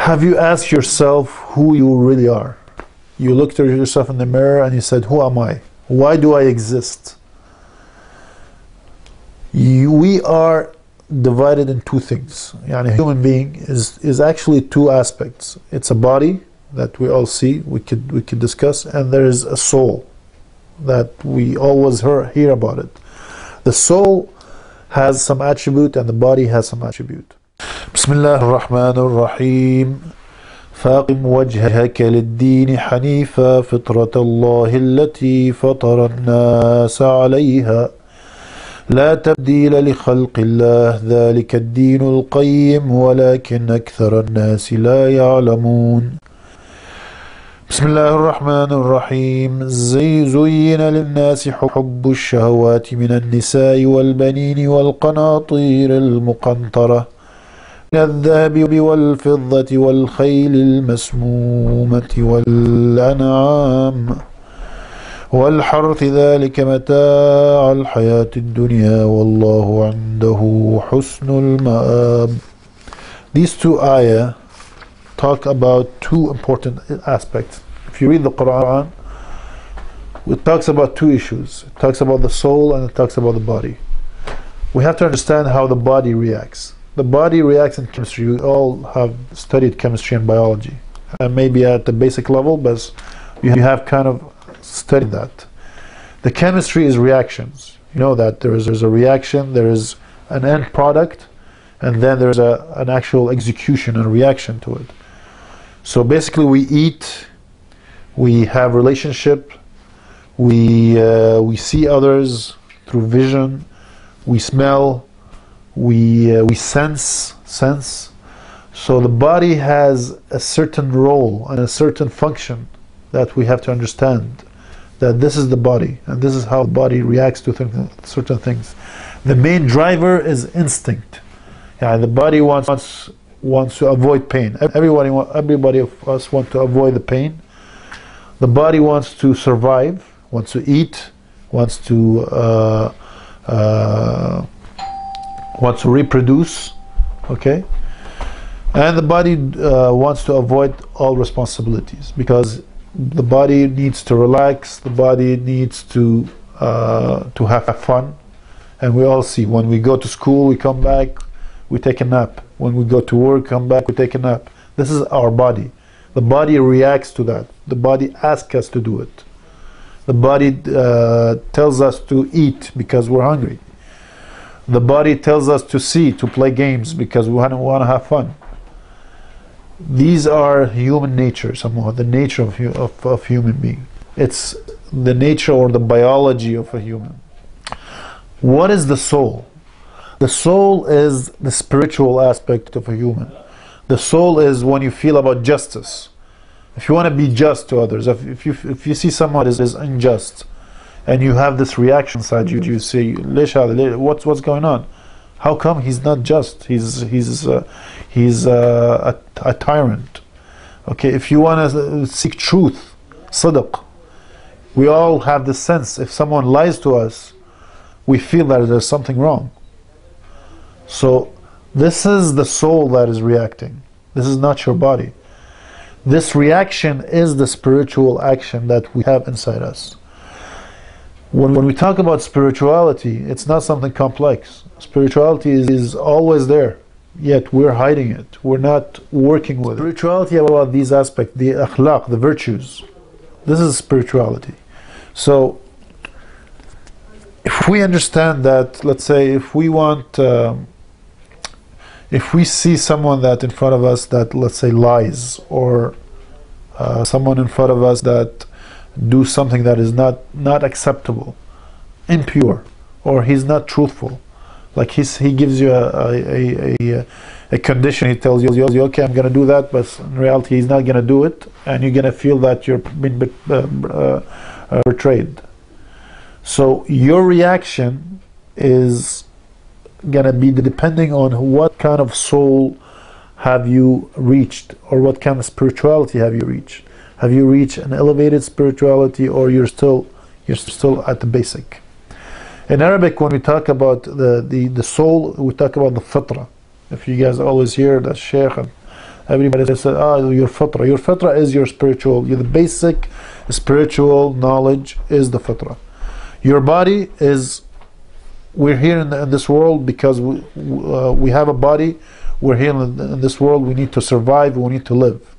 Have you asked yourself who you really are? You looked at yourself in the mirror and you said, who am I? Why do I exist? We are divided in two things. A human being is actually two aspects. It's a body that we all see, we could discuss, and there is a soul that we always hear about it. The soul has some attribute and the body has some attribute. Bismillah ar-Rahman ar-Rahim. فاقم وجهك للدين حنيفا فطرة الله التي فطر الناس عليها لا تبديل لخلق الله ذلك الدين القيم ولكن أكثر الناس لا يعلمون. بسم الله الرحمن الرحيم. زين للناس حب الشهوات من النساء والبنين والقناطير المقنطرة من الذهب والفضة والخيل المسمومة والأنعام والحرث ذلك متاع الحياة الدنيا والله عنده حسن المآب. These two ayah talk about two important aspects. If you read the Quran, it talks about two issues. It talks about the soul and it talks about the body. We have to understand how the body reacts. The body reacts in chemistry. You all have studied chemistry and biology, maybe at the basic level, but you have kind of studied that. The chemistry is reactions. You know that there's a reaction, there is an end product, and then there's an actual execution and reaction to it. So basically we eat, we have relationship, we see others through vision, we smell, we sense. So the body has a certain role and a certain function that we have to understand, that this is the body and this is how the body reacts to certain things. The main driver is instinct. The body wants to avoid pain. Everybody of us want to avoid the pain. The body wants to survive, wants to eat, wants to reproduce, okay? And the body wants to avoid all responsibilities because the body needs to relax, the body needs to have fun. And we all see, when we go to school, we come back, we take a nap. When we go to work, come back, we take a nap. This is our body. The body reacts to that. The body asks us to do it. The body tells us to eat because we're hungry. The body tells us to see, to play games because we want to have fun. These are human nature, somehow, the nature of human being. It's the nature or the biology of a human. What is the soul? The soul is the spiritual aspect of a human. The soul is when you feel about justice. If you want to be just to others, if you see someone is unjust, and you have this reaction inside you, you say, what's going on? How come he's not just? He's a tyrant. Okay, if you want to seek truth, sadaq, we all have this sense. If someone lies to us, we feel that there's something wrong. So this is the soul that is reacting. This is not your body. This reaction is the spiritual action that we have inside us. When we talk about spirituality, it's not something complex. Spirituality is always there, yet we're hiding it. We're not working with it. Spirituality about these aspects, the akhlaq, the virtues. This is spirituality. So if we understand that, let's say, if we see someone that in front of us that, let's say, lies, or someone in front of us that do something that is not acceptable, impure, or he's not truthful, like he gives you a condition, he tells you, okay, I'm going to do that, but in reality he's not going to do it, and you're going to feel that you're being betrayed. So your reaction is going to be depending on what kind of soul have you reached, or what kind of spirituality have you reached. Have you reached an elevated spirituality, or you're still at the basic? In Arabic, when we talk about the soul, we talk about the fitra. If you guys always hear that Sheikh Everybody says, oh, your fitra. Your fitra is your spiritual, the basic spiritual knowledge is the fitra. Your body is, we're here in this world because we have a body. We're here in this world. We need to survive. We need to live.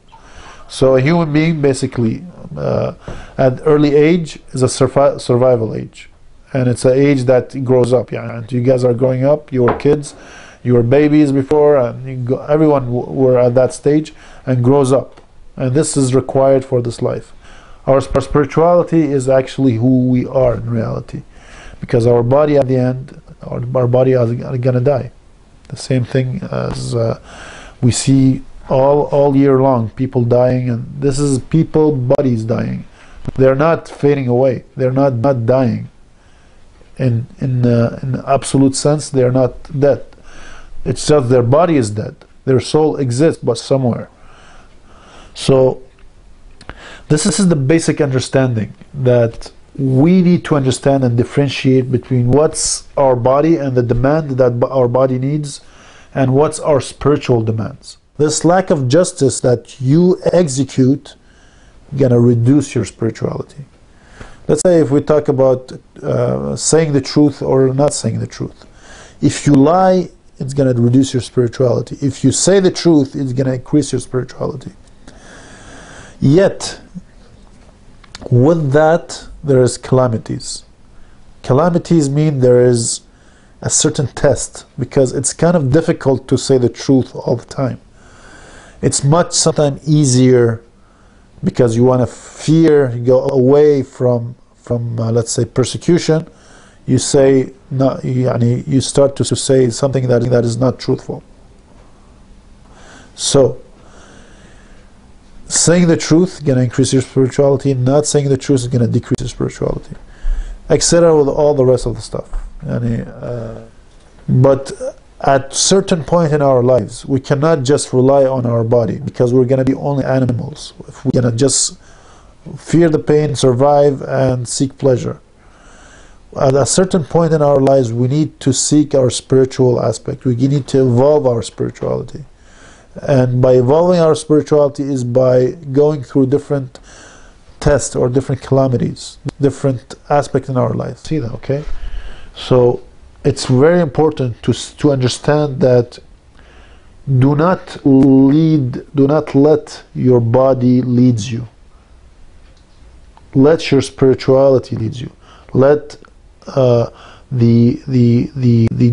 So a human being, basically, at early age, is a survival age, and it's an age that grows up. Yeah, and you guys are growing up. You were kids, you were babies before, and everyone were at that stage and grows up. And this is required for this life. Our spirituality is actually who we are in reality, because our body at the end, our body is gonna die. The same thing as we see all year long, people dying, and this is people bodies dying. They're not fading away. They're not dying. In absolute sense, they're not dead. It's just their body is dead. Their soul exists, but somewhere. So this is the basic understanding that we need to understand and differentiate between what's our body and the demand that our body needs, and what's our spiritual demands. This lack of justice that you execute gonna reduce your spirituality. Let's say if we talk about saying the truth or not saying the truth. If you lie, it's gonna reduce your spirituality. If you say the truth, it's gonna increase your spirituality. Yet, with that, there is calamities. Calamities mean there is a certain test, because it's kind of difficult to say the truth all the time. It's much sometimes easier because you want to fear, you go away from let's say persecution. You say no, you start to say something that is not truthful. So saying the truth is going to increase your spirituality. Not saying the truth is going to decrease your spirituality, etc. With all the rest of the stuff. But at certain point in our lives, we cannot just rely on our body, because we're going to be only animals. If we're going to just fear the pain, survive, and seek pleasure. At a certain point in our lives, we need to seek our spiritual aspect. We need to evolve our spirituality. And by evolving our spirituality is by going through different tests or different calamities, different aspects in our life. See that, okay? So it's very important to understand that do not let your body lead you. Let your spirituality lead you. Let the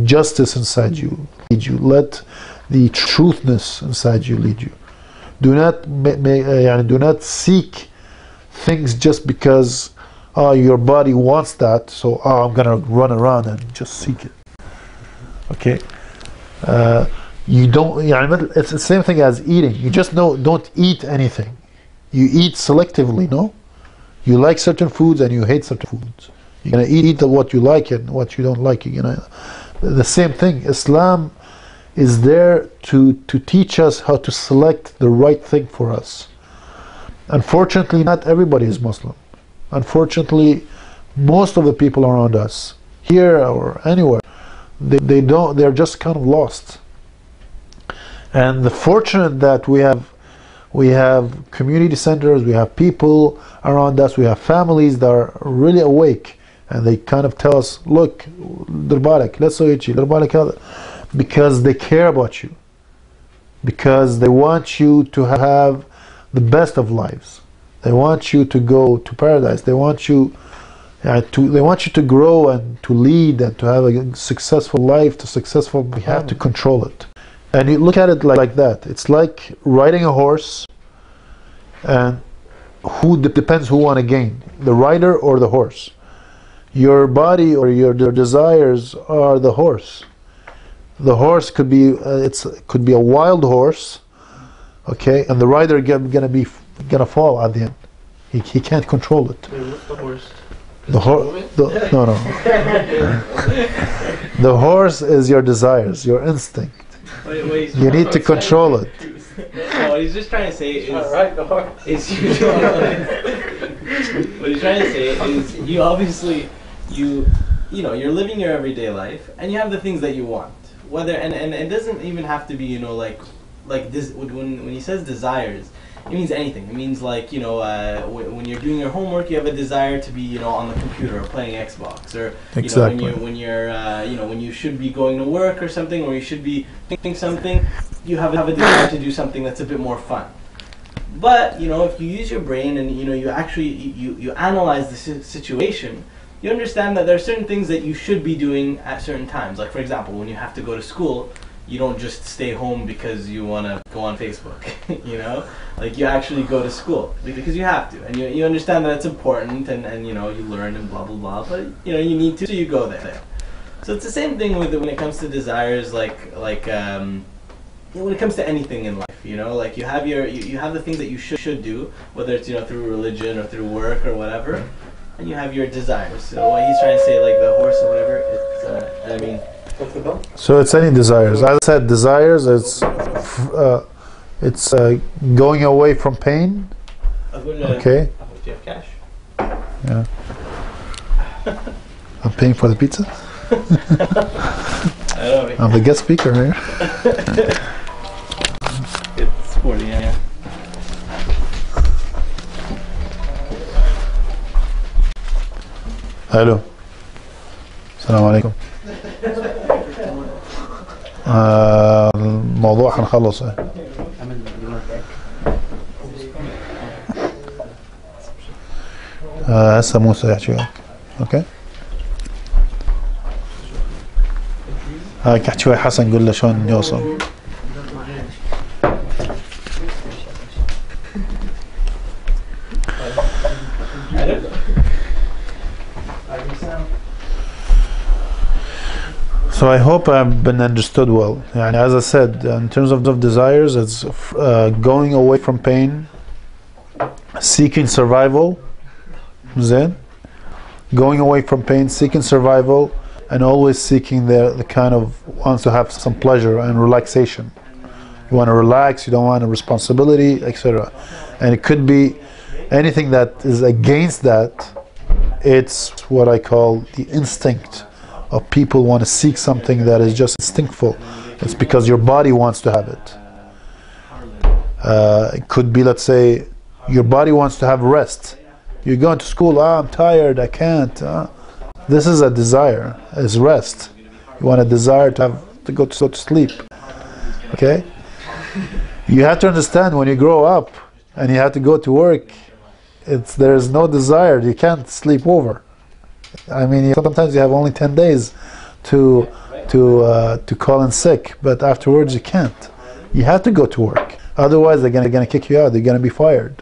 justice inside you lead you. Let the truthness inside you lead you. Do not seek things just because your body wants that, so I'm gonna run around and just seek it. Okay, you don't. It's the same thing as eating. You just don't eat anything. You eat selectively. No, you like certain foods and you hate certain foods. You're gonna eat what you like and what you don't like. The same thing. Islam is there to teach us how to select the right thing for us. Unfortunately, not everybody is Muslim. Unfortunately, most of the people around us, here or anywhere, they're just kind of lost. And the fortunate that we have community centers, we have people around us, we have families that are really awake, and they kind of tell us, look, Dirbalek, let's say Dirbalek, because they care about you, because they want you to have the best of lives. They want you to go to paradise. They want you to grow and to lead and to have a successful life. We have to control it. And you look at it like that. It's like riding a horse, and depends who want to gain, the rider or the horse. Your body or your desires are the horse. The horse could be a wild horse, okay, and the rider gonna fall at the end. He can't control it. Wait, what's the horse? No. The horse is your desires, your instinct. Wait, you need to control it. No, what he's just trying to say is... Alright, the horse. What he's trying to say is you obviously, you're living your everyday life and you have the things that you want. And it doesn't even have to be, like like this, when he says desires, it means anything. It means like, you know, when you're doing your homework, you have a desire to be, you know, on the computer or playing Xbox, or Exactly. you know, when you're you know, when you should be going to work or something, or you should be thinking something, you have a desire to do something that's a bit more fun. But you know, if you use your brain and you know, you actually you analyze the situation, you understand that there are certain things that you should be doing at certain times. Like for example, when you have to go to school, you don't just stay home because you want to go on Facebook, you know? Like you actually go to school because you have to, and you understand that it's important, and you know, you learn and blah blah blah, but you know, you need to, so you go there. So it's the same thing with when it comes to desires, like you know, when it comes to anything in life, you know, like you have you have the things that you should do, whether it's, you know, through religion or through work or whatever, and you have your desires. So what he's trying to say, like the horse or whatever, it's I mean, So it's any desires. As I said, desires, it's going away from pain. Okay. Do you have cash? Yeah. I'm paying for the pizza. I don't know. I'm the guest speaker here. It's 40, yeah. Hello. السلام عليكم. الموضوع هنخلص هسه موسى يحكي وياك. اوكي. هاي احكي ويا حسن قول له شلون يوصل. So I hope I've been understood well. And as I said, in terms of desires, it's going away from pain, seeking survival, going away from pain, seeking survival, and always seeking the kind of wants to have some pleasure and relaxation. You want to relax, you don't want a responsibility, etc. And it could be anything that is against that. It's what I call the instinct of people want to seek something that is just instinctful. It's because your body wants to have it. It could be, let's say, your body wants to have rest. You're going to school, I'm tired, I can't. This is a desire, is rest. You want a desire to go to sleep. Okay? You have to understand when you grow up and you have to go to work, there is no desire. You can't sleep over. I mean, sometimes you have only 10 days to call in sick, but afterwards you can't. You have to go to work. Otherwise, they're gonna kick you out. They're gonna be fired.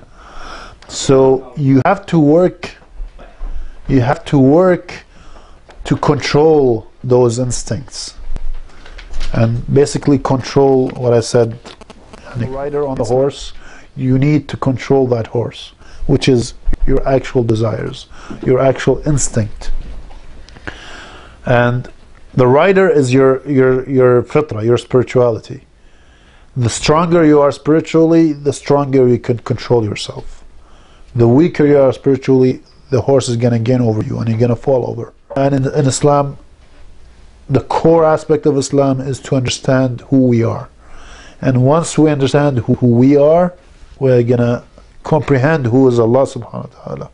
So you have to work. You have to work to control those instincts, and basically control what I said. The rider on the horse, you need to control that horse, which is your actual desires, your actual instinct. And the rider is your fitra, your spirituality. The stronger you are spiritually, the stronger you can control yourself. The weaker you are spiritually, the horse is going to gain over you and you're going to fall over. And in Islam, the core aspect of Islam is to understand who we are. And once we understand who we are, we're going to comprehend who is Allah subhanahu wa ta'ala.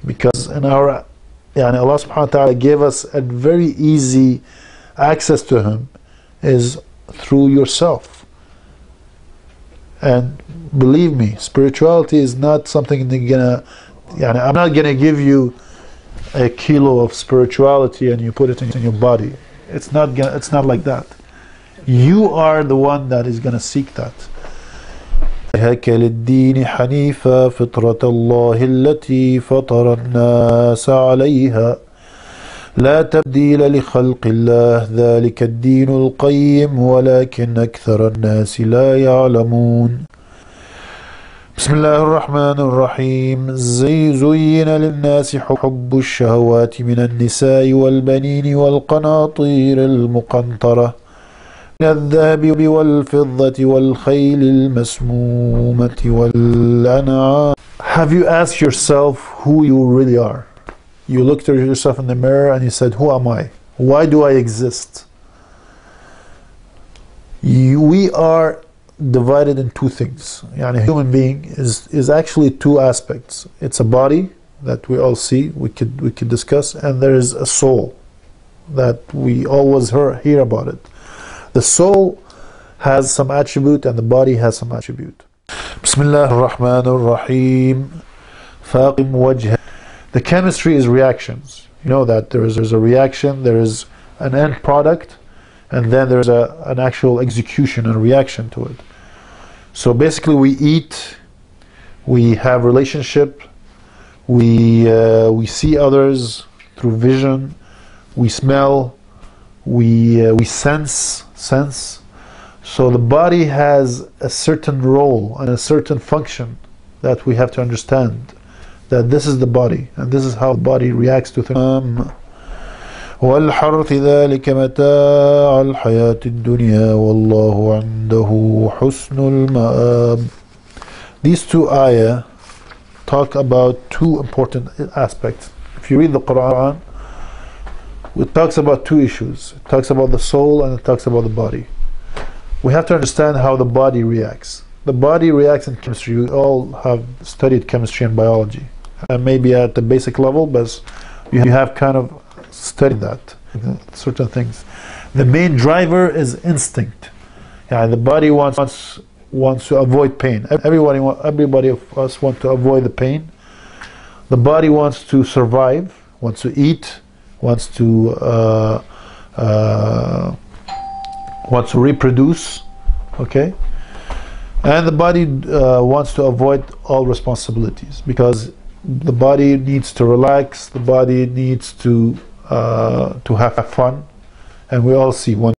Because in Allah subhanahu wa ta'ala gave us a very easy access to Him is through yourself. And believe me, spirituality is not something that I'm not gonna give you a kilo of spirituality and you put it in your body. It's not like that. You are the one that is gonna seek that. هيكل الدين حنيفا فطرة الله التي فطر الناس عليها لا تبديل لخلق الله ذلك الدين القيم ولكن أكثر الناس لا يعلمون بسم الله الرحمن الرحيم زين للناس حب الشهوات من النساء والبنين والقناطير المقنطرة من الذهب والفضة والخيل المسمومة والأنعام. Have you asked yourself who you really are? You looked at yourself in the mirror and you said, who am I? Why do I exist? We are divided in two things. يعني human being is actually two aspects. It's a body that we all see, we could discuss, and there is a soul that we always hear about it. The soul has some attribute and the body has some attribute. Bismillah ar-Rahman ar-Rahim. Faqim wajha. The chemistry is reactions. You know that there's a reaction, there is an end product, and then there's an actual execution and reaction to it. So basically we eat, we have relationship, we see others through vision, we smell, we sense. So the body has a certain role and a certain function that we have to understand, that this is the body and this is how the body reacts to things. وَالْحَرْثِ ذَلِكَ مَتَاعَ الْحَيَاةِ الدُّنْيَا وَاللَّهُ عِنْدَهُ حُسْنُ الْمَآبِ. These two ayah talk about two important aspects. If you read the Quran, it talks about two issues. It talks about the soul and it talks about the body. We have to understand how the body reacts. The body reacts in chemistry. We all have studied chemistry and biology, and maybe at the basic level, but you have kind of studied that, certain things. The main driver is instinct. Yeah, the body wants to avoid pain. Everybody of us want to avoid the pain. The body wants to survive, wants to eat, wants to reproduce, okay? And the body wants to avoid all responsibilities, because the body needs to relax, the body needs to have fun, and we all see one